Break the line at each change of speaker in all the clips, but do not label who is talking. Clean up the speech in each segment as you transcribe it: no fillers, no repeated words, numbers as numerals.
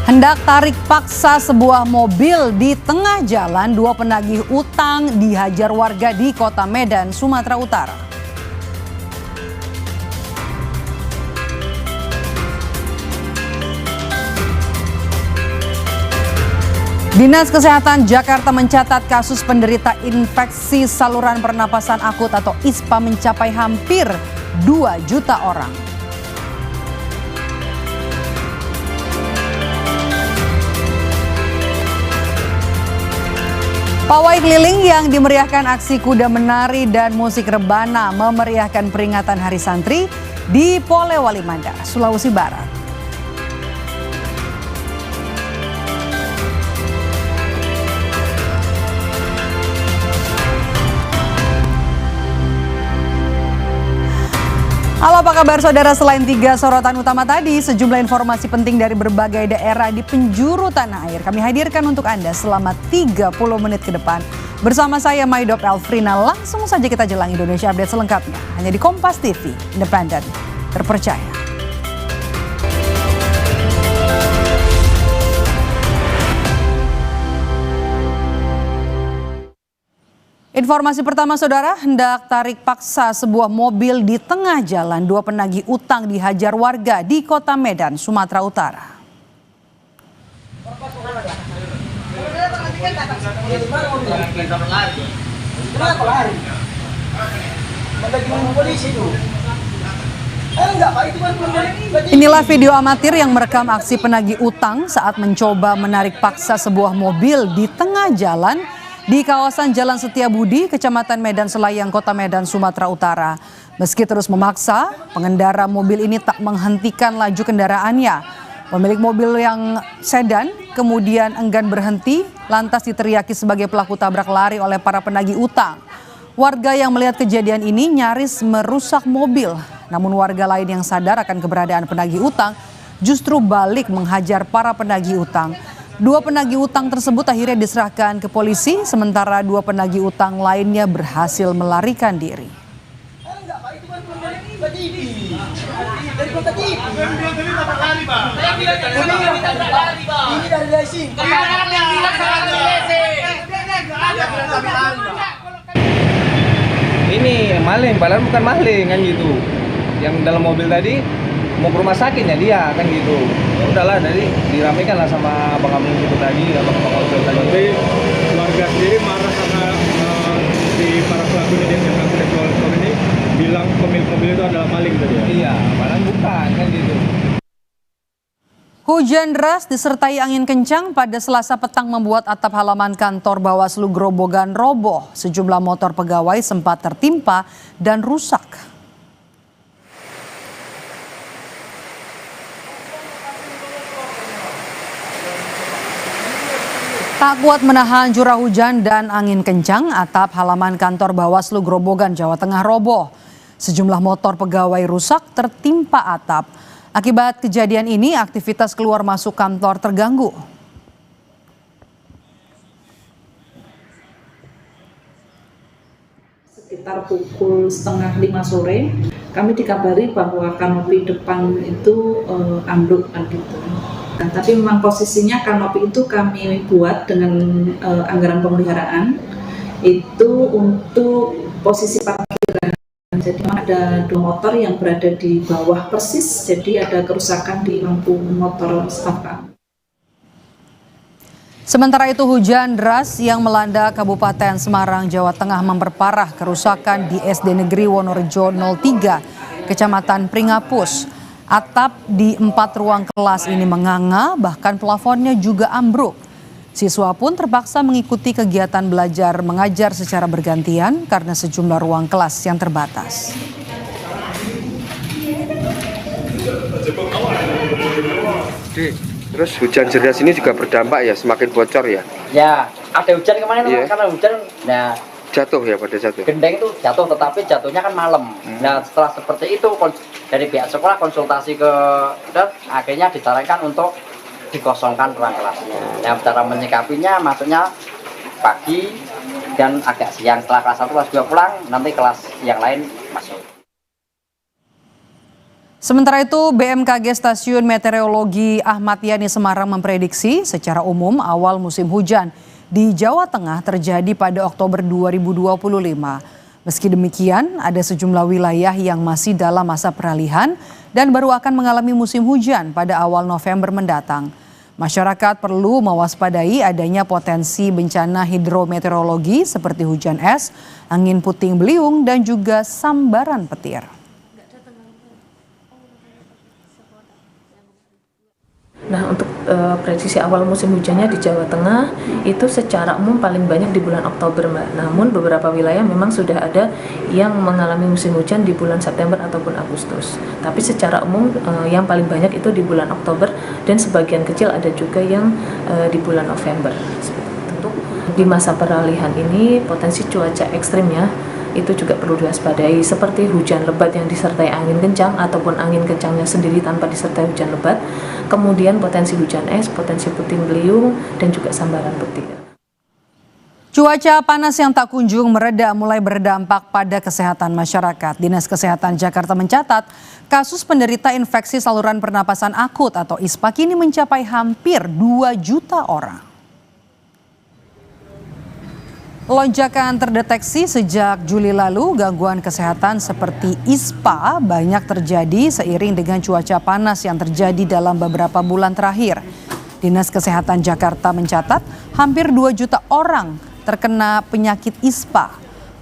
Hendak tarik paksa sebuah mobil di tengah jalan, dua penagih utang dihajar warga di Kota Medan, Sumatera Utara. Dinas Kesehatan Jakarta mencatat kasus penderita infeksi saluran pernapasan akut atau ISPA mencapai hampir 2 juta orang. Pawai keliling yang dimeriahkan aksi kuda menari dan musik rebana memeriahkan peringatan Hari Santri di Polewali Mandar, Sulawesi Barat. Halo, apa kabar saudara? Selain 3 sorotan utama tadi, sejumlah informasi penting dari berbagai daerah di penjuru tanah air kami hadirkan untuk Anda selama 30 menit ke depan. Bersama saya Maidop Elfrina, langsung saja kita jelang Indonesia Update selengkapnya. Hanya di Kompas TV, independen, terpercaya. Informasi pertama saudara, hendak tarik paksa sebuah mobil di tengah jalan, dua penagih utang dihajar warga di Kota Medan, Sumatera Utara. Inilah video amatir yang merekam aksi penagih utang saat mencoba menarik paksa sebuah mobil di tengah jalan di kawasan Jalan Setiabudi, Kecamatan Medan Selayang, Kota Medan, Sumatera Utara. Meski terus memaksa, pengendara mobil ini tak menghentikan laju kendaraannya. Pemilik mobil yang sedan kemudian enggan berhenti, lantas diteriaki sebagai pelaku tabrak lari oleh para penagih utang. Warga yang melihat kejadian ini nyaris merusak mobil. Namun warga lain yang sadar akan keberadaan penagih utang justru balik menghajar para penagih utang. Dua penagih utang tersebut akhirnya diserahkan ke polisi, sementara dua penagih utang lainnya berhasil melarikan diri.
Ini maling, padahal bukan maling kan gitu. Yang dalam mobil tadi mau ke rumah sakitnya dia kan gitu. Ya udahlah, jadi diramaikan lah sama abang-abang itu tadi, abang-abang hotel tadi.
Tapi warga sendiri marah karena si para pelaku ini yang ngaku kolektor ini bilang pemilik mobil itu adalah maling tadi ya?
Iya, padahal bukan kan gitu.
Hujan deras disertai angin kencang pada Selasa petang membuat atap halaman kantor Bawaslu Grobogan roboh. Sejumlah motor pegawai sempat tertimpa dan rusak. Tak kuat menahan curah hujan dan angin kencang, atap halaman kantor Bawaslu Grobogan, Jawa Tengah roboh. Sejumlah motor pegawai rusak tertimpa atap. Akibat kejadian ini, aktivitas keluar masuk kantor terganggu.
Sekitar pukul 4:30 sore, kami dikabari bahwa kanopi depan itu ambruk kan gitu. Nah, tapi memang posisinya kanopi itu kami buat dengan anggaran pemeliharaan itu untuk posisi parkiran. Jadi ada 2 motor yang berada di bawah persis, jadi ada kerusakan di lampu motor staf kami.
Sementara itu hujan deras yang melanda Kabupaten Semarang, Jawa Tengah memperparah kerusakan di SD Negeri Wonorejo 03, Kecamatan Pringapus. Atap di 4 ruang kelas ini menganga, bahkan plafonnya juga ambruk. Siswa pun terpaksa mengikuti kegiatan belajar mengajar secara bergantian karena sejumlah ruang kelas yang terbatas.
Terus hujan deras ini juga berdampak ya, semakin bocor ya?
Ya, ada hujan kemarin karena hujan, nah
jatuh ya pada jatuh.
Gendeng itu jatuh, tetapi jatuhnya kan malam. Nah setelah seperti itu dari pihak sekolah konsultasi ke akhirnya disarankan untuk dikosongkan ruang kelasnya. Nah cara menyikapinya maksudnya pagi dan agak siang, setelah kelas 1 kelas 2 pulang nanti kelas yang lain masuk.
Sementara itu, BMKG Stasiun Meteorologi Ahmad Yani Semarang memprediksi secara umum awal musim hujan di Jawa Tengah terjadi pada Oktober 2025. Meski demikian, ada sejumlah wilayah yang masih dalam masa peralihan dan baru akan mengalami musim hujan pada awal November mendatang. Masyarakat perlu mewaspadai adanya potensi bencana hidrometeorologi seperti hujan es, angin puting beliung, dan juga sambaran petir.
Nah, untuk prediksi awal musim hujannya di Jawa Tengah itu secara umum paling banyak di bulan Oktober, Mbak. Namun beberapa wilayah memang sudah ada yang mengalami musim hujan di bulan September ataupun Agustus. Tapi secara umum yang paling banyak itu di bulan Oktober dan sebagian kecil ada juga yang di bulan November. Tentu di masa peralihan ini potensi cuaca ekstrimnya itu juga perlu diwaspadai, seperti hujan lebat yang disertai angin kencang ataupun angin kencangnya sendiri tanpa disertai hujan lebat, kemudian potensi hujan es, potensi puting beliung, dan juga sambaran petir.
Cuaca panas yang tak kunjung mereda mulai berdampak pada kesehatan masyarakat. Dinas Kesehatan Jakarta mencatat kasus penderita infeksi saluran pernapasan akut atau ISPA kini mencapai hampir 2 juta orang. Lonjakan terdeteksi sejak Juli lalu. Gangguan kesehatan seperti ISPA banyak terjadi seiring dengan cuaca panas yang terjadi dalam beberapa bulan terakhir. Dinas Kesehatan Jakarta mencatat hampir 2 juta orang terkena penyakit ISPA.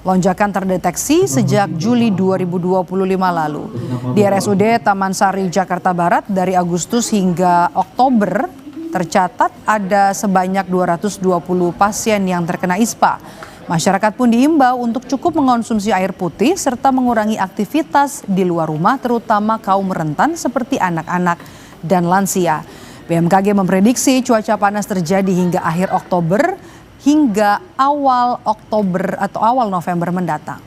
Lonjakan terdeteksi sejak Juli 2025 lalu. Di RSUD Taman Sari, Jakarta Barat dari Agustus hingga Oktober tercatat ada sebanyak 220 pasien yang terkena ISPA. Masyarakat pun diimbau untuk cukup mengonsumsi air putih serta mengurangi aktivitas di luar rumah, terutama kaum rentan seperti anak-anak dan lansia. BMKG memprediksi cuaca panas terjadi hingga akhir Oktober hingga awal Oktober atau awal November mendatang.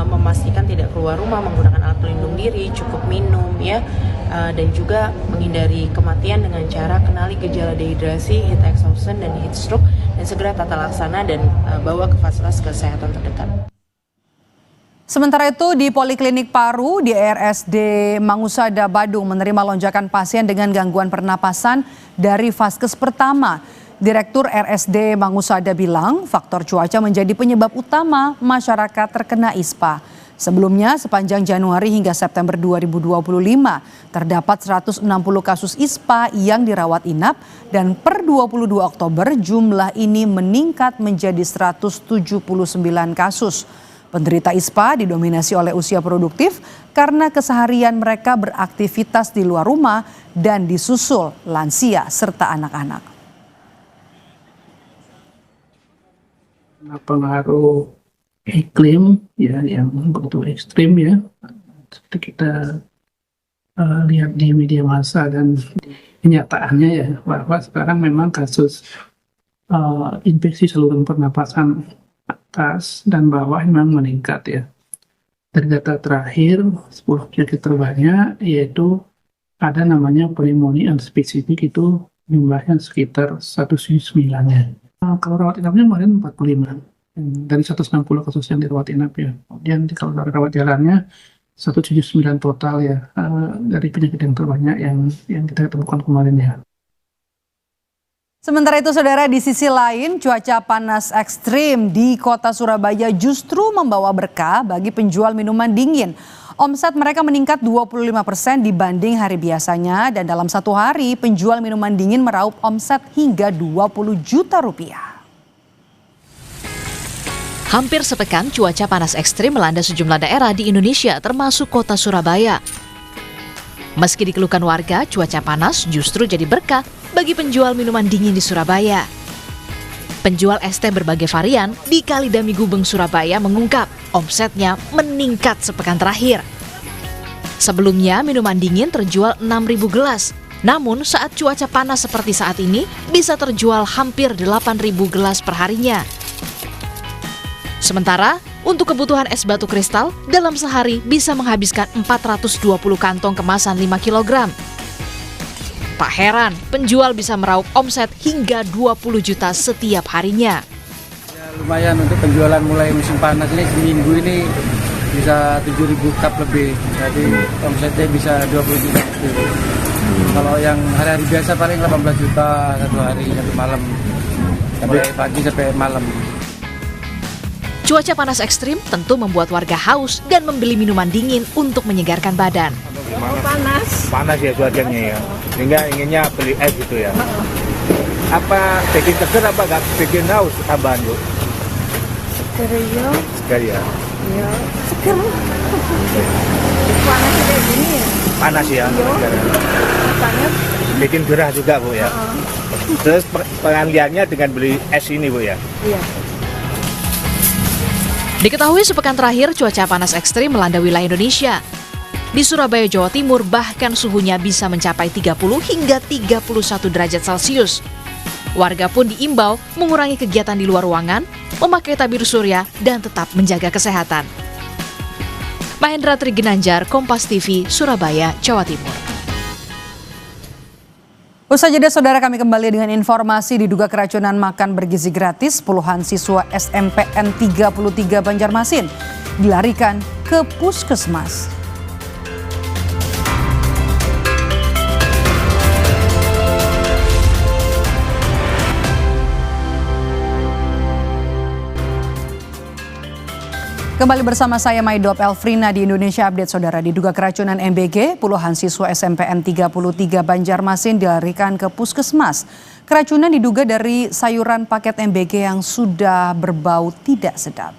Memastikan tidak keluar rumah, menggunakan alat pelindung diri, cukup minum ya, dan juga menghindari kematian dengan cara kenali gejala dehidrasi, heat exhaustion, dan heat stroke, dan segera tata laksana dan bawa ke fasilitas kesehatan terdekat.
Sementara itu di Poliklinik Paru di RSD Mangusada Badung menerima lonjakan pasien dengan gangguan pernapasan dari vaskes pertama. Direktur RSD Mangusada bilang faktor cuaca menjadi penyebab utama masyarakat terkena ISPA. Sebelumnya sepanjang Januari hingga September 2025 terdapat 160 kasus ISPA yang dirawat inap dan per 22 Oktober jumlah ini meningkat menjadi 179 kasus. Penderita ISPA didominasi oleh usia produktif karena keseharian mereka beraktivitas di luar rumah dan disusul lansia serta anak-anak.
Pengaruh iklim ya yang begitu ekstrim ya, seperti kita lihat di media massa dan kenyataannya ya, bahwa sekarang memang kasus infeksi saluran pernapasan atas dan bawah memang meningkat ya. Dari data terakhir 10 penyakit terbanyak yaitu ada namanya pneumonia unspesifik, itu jumlahnya sekitar 109 ya. Kalau rawat inapnya kemarin 45 dari 160 kasus yang dirawat inap ya. Kemudian kalau rawat jalannya 179 total ya, dari penyakit yang terbanyak yang kita temukan kemarin ya.
Sementara itu saudara, di sisi lain cuaca panas ekstrim di kota Surabaya justru membawa berkah bagi penjual minuman dingin. Omset mereka meningkat 25% dibanding hari biasanya dan dalam satu hari penjual minuman dingin meraup omset hingga 20 juta rupiah.
Hampir sepekan cuaca panas ekstrim melanda sejumlah daerah di Indonesia termasuk kota Surabaya. Meski dikeluhkan warga, cuaca panas justru jadi berkah bagi penjual minuman dingin di Surabaya. Penjual es teh berbagai varian di Kalidami Gubeng, Surabaya mengungkap omsetnya meningkat sepekan terakhir. Sebelumnya minuman dingin terjual 6.000 gelas, namun saat cuaca panas seperti saat ini bisa terjual hampir 8.000 gelas per harinya. Sementara untuk kebutuhan es batu kristal dalam sehari bisa menghabiskan 420 kantong kemasan 5 kg. Tak heran penjual bisa meraup omset hingga 20 juta setiap harinya.
Lumayan untuk penjualan mulai musim panas ini, seminggu ini bisa 7.000 cup lebih, jadi omsetnya bisa 20 juta lebih. Kalau yang hari-hari biasa paling 18 juta satu hari, satu malam, mulai pagi sampai malam.
Cuaca panas ekstrim tentu membuat warga haus dan membeli minuman dingin untuk menyegarkan badan.
Panas ya cuacanya ya, sehingga inginnya beli es gitu ya. Apa bikin seger apa nggak bikin haus tambahan Bu? Seger ya.
Iya, seger. Panas kayak gini ya.
Panas ya.
Panas.
Bikin gerah juga Bu ya. Terus pengaliannya dengan beli es ini Bu ya.
Iya.
Diketahui sepekan terakhir cuaca panas ekstrim melanda wilayah Indonesia. Di Surabaya, Jawa Timur bahkan suhunya bisa mencapai 30 hingga 31 derajat Celcius. Warga pun diimbau mengurangi kegiatan di luar ruangan, memakai tabir surya, dan tetap menjaga kesehatan. Mahendra Triginanjar, Kompas TV, Surabaya, Jawa Timur.
Usai jeda, saudara, kami kembali dengan informasi diduga keracunan makan bergizi gratis. Puluhan siswa SMPN 33 Banjarmasin dilarikan ke puskesmas. Kembali bersama saya Maidop Elfrina di Indonesia Update, saudara. Diduga keracunan MBG, puluhan siswa SMPN 33 Banjarmasin dilarikan ke puskesmas. Keracunan diduga dari sayuran paket MBG yang sudah berbau tidak sedap.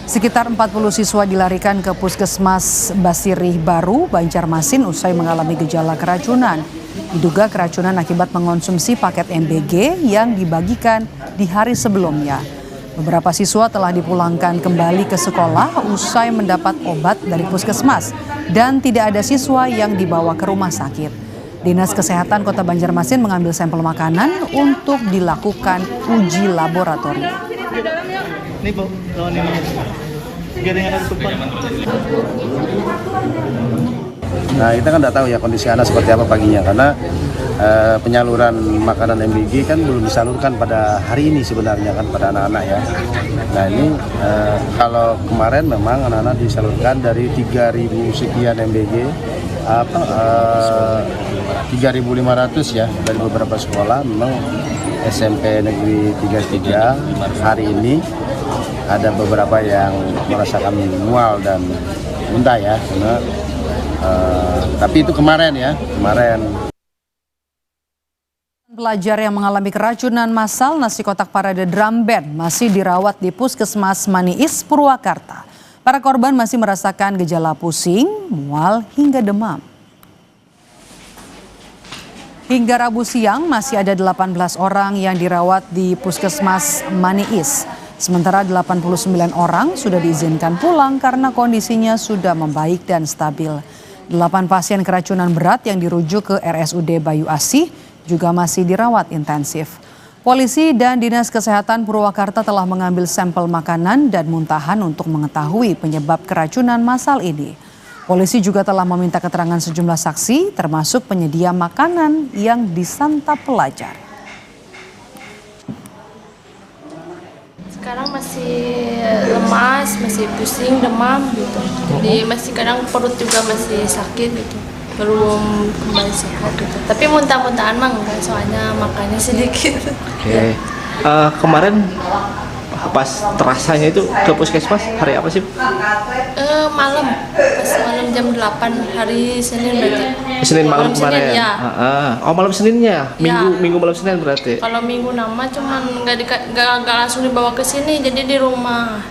Sekitar 40 siswa dilarikan ke puskesmas Basirih Baru, Banjarmasin usai mengalami gejala keracunan. Diduga keracunan akibat mengonsumsi paket MBG yang dibagikan di hari sebelumnya. Beberapa siswa telah dipulangkan kembali ke sekolah usai mendapat obat dari puskesmas dan tidak ada siswa yang dibawa ke rumah sakit. Dinas Kesehatan Kota Banjarmasin mengambil sampel makanan untuk dilakukan uji laboratorium.
Ini Bu, lawan ini. Jaringan ada tumpah.
Nah, kita kan tidak tahu ya kondisi anak seperti apa paginya, karena penyaluran makanan MBG kan belum disalurkan pada hari ini sebenarnya kan pada anak-anak ya. Nah ini kalau kemarin memang anak-anak disalurkan dari 3.000 sekian MBG, 3.500 ya dari beberapa sekolah. Memang SMP Negeri 33 hari ini ada beberapa yang merasakan mual dan muntah ya, karena tapi itu kemarin ya, kemarin.
Pelajar yang mengalami keracunan massal nasi kotak parade drum band masih dirawat di Puskesmas Maniis, Purwakarta. Para korban masih merasakan gejala pusing, mual, hingga demam. Hingga Rabu siang masih ada 18 orang yang dirawat di Puskesmas Maniis. Sementara 89 orang sudah diizinkan pulang karena kondisinya sudah membaik dan stabil. 8 pasien keracunan berat yang dirujuk ke RSUD Bayu Asih juga masih dirawat intensif. Polisi dan Dinas Kesehatan Purwakarta telah mengambil sampel makanan dan muntahan untuk mengetahui penyebab keracunan massal ini. Polisi juga telah meminta keterangan sejumlah saksi, termasuk penyedia makanan yang disantap pelajar.
Sekarang masih lemas, masih pusing, demam gitu. Jadi masih kadang perut juga masih sakit gitu. Belum kembali sehat gitu. Tapi muntah-muntahan mah enggak, soalnya makannya sedikit.
Oke. Kemarin pas terasanya itu ke puskesmas hari apa sih?
Malam, pas malam jam 8 hari Senin berarti.
Senin malam kemarin.
Senin, ya.
Oh malam Seninnya, minggu malam Senin berarti.
Kalau minggu nama cuman nggak langsung dibawa ke sini, jadi di rumah.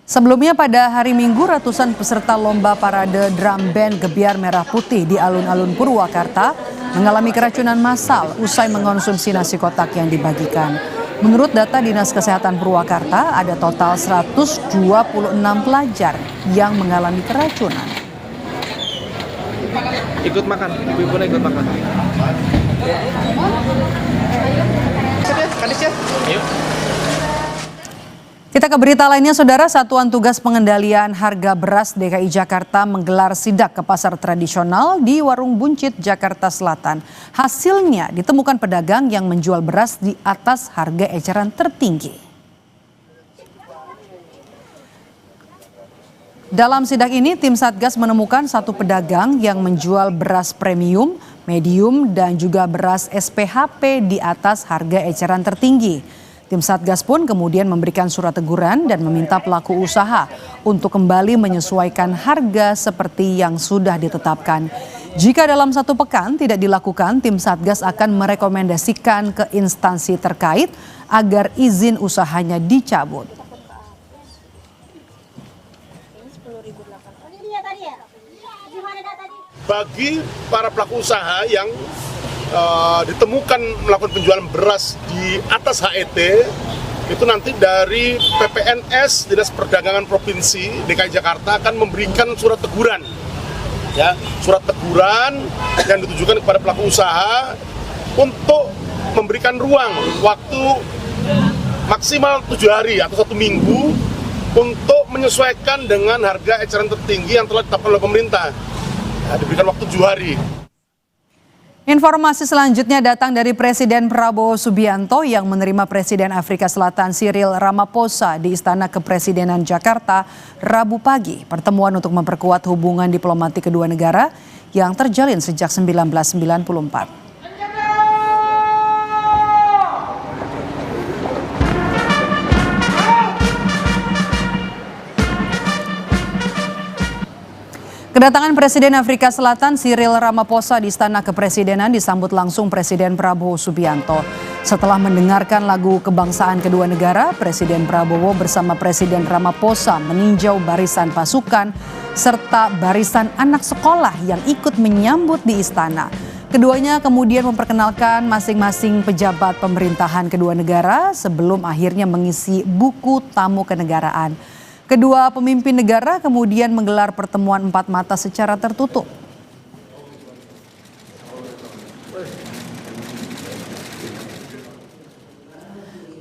Sebelumnya pada hari Minggu, ratusan peserta lomba parade drum band Gebiar Merah Putih di alun-alun Purwakarta mengalami keracunan massal usai mengonsumsi nasi kotak yang dibagikan. Menurut data Dinas Kesehatan Purwakarta, ada total 126 pelajar yang mengalami keracunan.
Ikut makan, ibu-ibu ikut makan. Kadis ya? Ayo.
Kita ke berita lainnya, Saudara. Satuan Tugas Pengendalian Harga Beras DKI Jakarta menggelar sidak ke pasar tradisional di Warung Buncit, Jakarta Selatan. Hasilnya ditemukan pedagang yang menjual beras di atas harga eceran tertinggi. Dalam sidak ini, tim Satgas menemukan satu pedagang yang menjual beras premium, medium, dan juga beras SPHP di atas harga eceran tertinggi. Tim Satgas pun kemudian memberikan surat teguran dan meminta pelaku usaha untuk kembali menyesuaikan harga seperti yang sudah ditetapkan. Jika dalam 1 pekan tidak dilakukan, tim Satgas akan merekomendasikan ke instansi terkait agar izin usahanya dicabut.
Bagi para pelaku usaha yang ditemukan melakukan penjualan beras di atas HET, itu nanti dari PPNS Dinas Perdagangan Provinsi DKI Jakarta akan memberikan surat teguran, ya, surat teguran yang ditujukan kepada pelaku usaha untuk memberikan ruang waktu maksimal 7 hari atau 1 minggu untuk menyesuaikan dengan harga eceran tertinggi yang telah ditetapkan oleh pemerintah. Nah, diberikan waktu 7 hari.
Informasi selanjutnya datang dari Presiden Prabowo Subianto yang menerima Presiden Afrika Selatan Cyril Ramaphosa di Istana Kepresidenan Jakarta Rabu pagi. Pertemuan untuk memperkuat hubungan diplomatik kedua negara yang terjalin sejak 1994. Kedatangan Presiden Afrika Selatan Cyril Ramaphosa di Istana Kepresidenan disambut langsung Presiden Prabowo Subianto. Setelah mendengarkan lagu kebangsaan kedua negara, Presiden Prabowo bersama Presiden Ramaphosa meninjau barisan pasukan serta barisan anak sekolah yang ikut menyambut di istana. Keduanya kemudian memperkenalkan masing-masing pejabat pemerintahan kedua negara sebelum akhirnya mengisi buku tamu kenegaraan. Kedua pemimpin negara kemudian menggelar pertemuan 4 mata secara tertutup.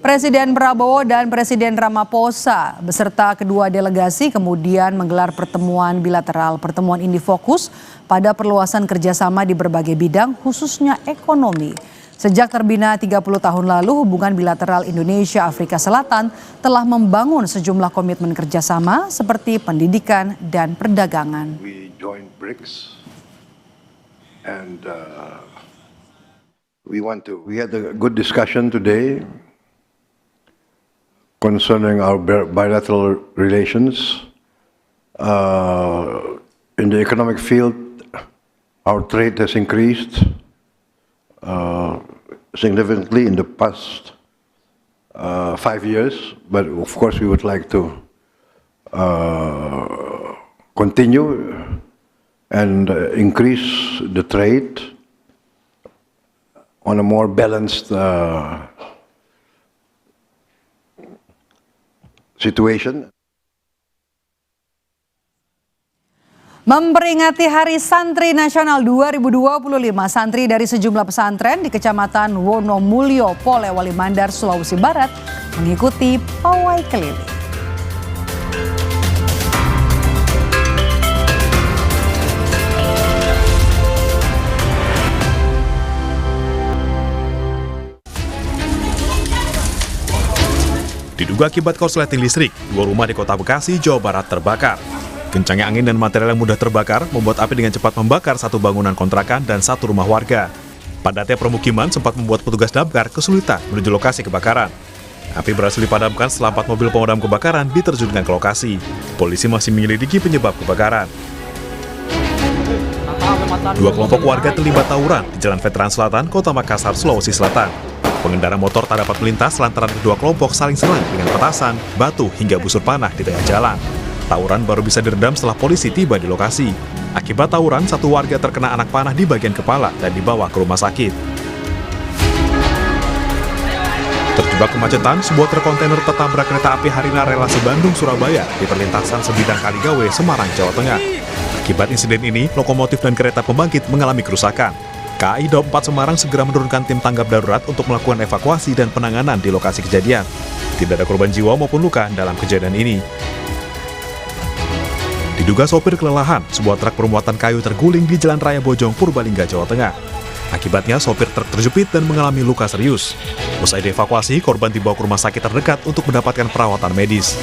Presiden Prabowo dan Presiden Ramaphosa beserta kedua delegasi kemudian menggelar pertemuan bilateral. Pertemuan ini fokus pada perluasan kerjasama di berbagai bidang, khususnya ekonomi. Sejak terbina 30 tahun lalu, hubungan bilateral Indonesia-Afrika Selatan telah membangun sejumlah komitmen kerjasama seperti pendidikan dan perdagangan.
We joined BRICS and we had a good discussion today concerning our bilateral relations. In the economic field, our trade has increased significantly in the past 5 years, but of course we would like to continue and increase the trade on a more balanced situation.
Memperingati Hari Santri Nasional 2025, santri dari sejumlah pesantren di Kecamatan Wonomulyo, Polewali Mandar, Sulawesi Barat mengikuti pawai keliling.
Diduga akibat korsleting listrik, 2 rumah di Kota Bekasi, Jawa Barat terbakar. Kencangnya angin dan material yang mudah terbakar membuat api dengan cepat membakar 1 bangunan kontrakan dan 1 rumah warga. Padatnya permukiman sempat membuat petugas damkar kesulitan menuju lokasi kebakaran. Api berhasil dipadamkan setelah 4 mobil pemadam kebakaran diterjunkan ke lokasi. Polisi masih menyelidiki penyebab kebakaran. 2 kelompok warga terlibat tawuran di Jalan Veteran Selatan, Kota Makassar, Sulawesi Selatan. Pengendara motor tak dapat melintas lantaran kedua kelompok saling serang dengan petasan, batu, hingga busur panah di tengah jalan. Tawuran baru bisa diredam setelah polisi tiba di lokasi. Akibat tawuran, 1 warga terkena anak panah di bagian kepala dan dibawa ke rumah sakit. Terjebak kemacetan, sebuah truk kontainer tertabrak kereta api Harina relasi Bandung-Surabaya di perlintasan Sebidang Kaligawe, Semarang, Jawa Tengah. Akibat insiden ini, lokomotif dan kereta pembangkit mengalami kerusakan. KAI Daob 4 Semarang segera menurunkan tim tanggap darurat untuk melakukan evakuasi dan penanganan di lokasi kejadian. Tidak ada korban jiwa maupun luka dalam kejadian ini. Diduga sopir kelelahan, sebuah truk bermuatan kayu terguling di Jalan Raya Bojong, Purbalingga, Jawa Tengah. Akibatnya sopir truk terjepit dan mengalami luka serius. Usai dievakuasi, korban dibawa ke rumah sakit terdekat untuk mendapatkan perawatan medis.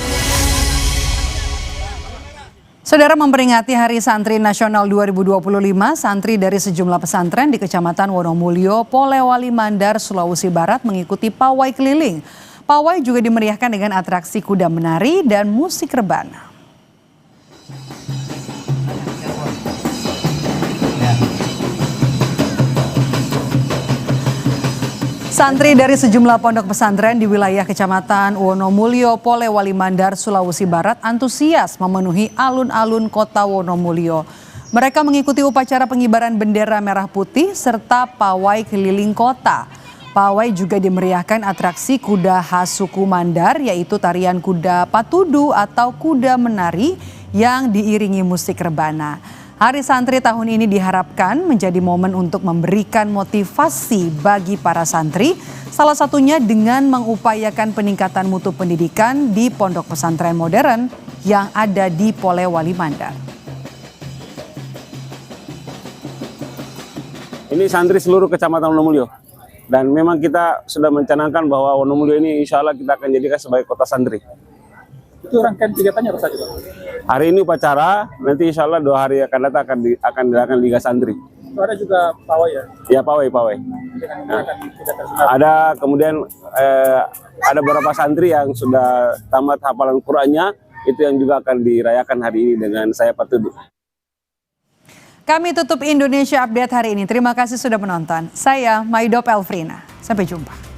Saudara, memperingati Hari Santri Nasional 2025, santri dari sejumlah pesantren di Kecamatan Wonomulyo, Polewali Mandar, Sulawesi Barat mengikuti pawai keliling. Pawai juga dimeriahkan dengan atraksi kuda menari dan musik rebana. Santri dari sejumlah pondok pesantren di wilayah Kecamatan Wonomulyo, Polewali Mandar, Sulawesi Barat antusias memenuhi alun-alun kota Wonomulyo. Mereka mengikuti upacara pengibaran bendera merah putih serta pawai keliling kota. Pawai juga dimeriahkan atraksi kuda khas suku Mandar, yaitu tarian kuda patudu atau kuda menari yang diiringi musik rebana. Hari Santri tahun ini diharapkan menjadi momen untuk memberikan motivasi bagi para santri, salah satunya dengan mengupayakan peningkatan mutu pendidikan di pondok pesantren modern yang ada di Polewali Mandar.
Ini santri seluruh Kecamatan Wonomulyo. Dan memang kita sudah mencanangkan bahwa Wonomulyo ini insya Allah kita akan jadikan sebagai kota santri.
Itu rangkaian kegiatannya apa saja?
Hari ini upacara, nanti insya Allah 2 hari akan datang akan dilakukan Liga Santri.
Itu ada juga pawai ya?
Ya, pawai. Nah, ada kemudian ada beberapa santri yang sudah tamat hafalan Qur'annya, itu yang juga akan dirayakan hari ini dengan saya patudu.
Kami tutup Indonesia Update hari ini. Terima kasih sudah menonton. Saya Maidop Elfrina. Sampai jumpa.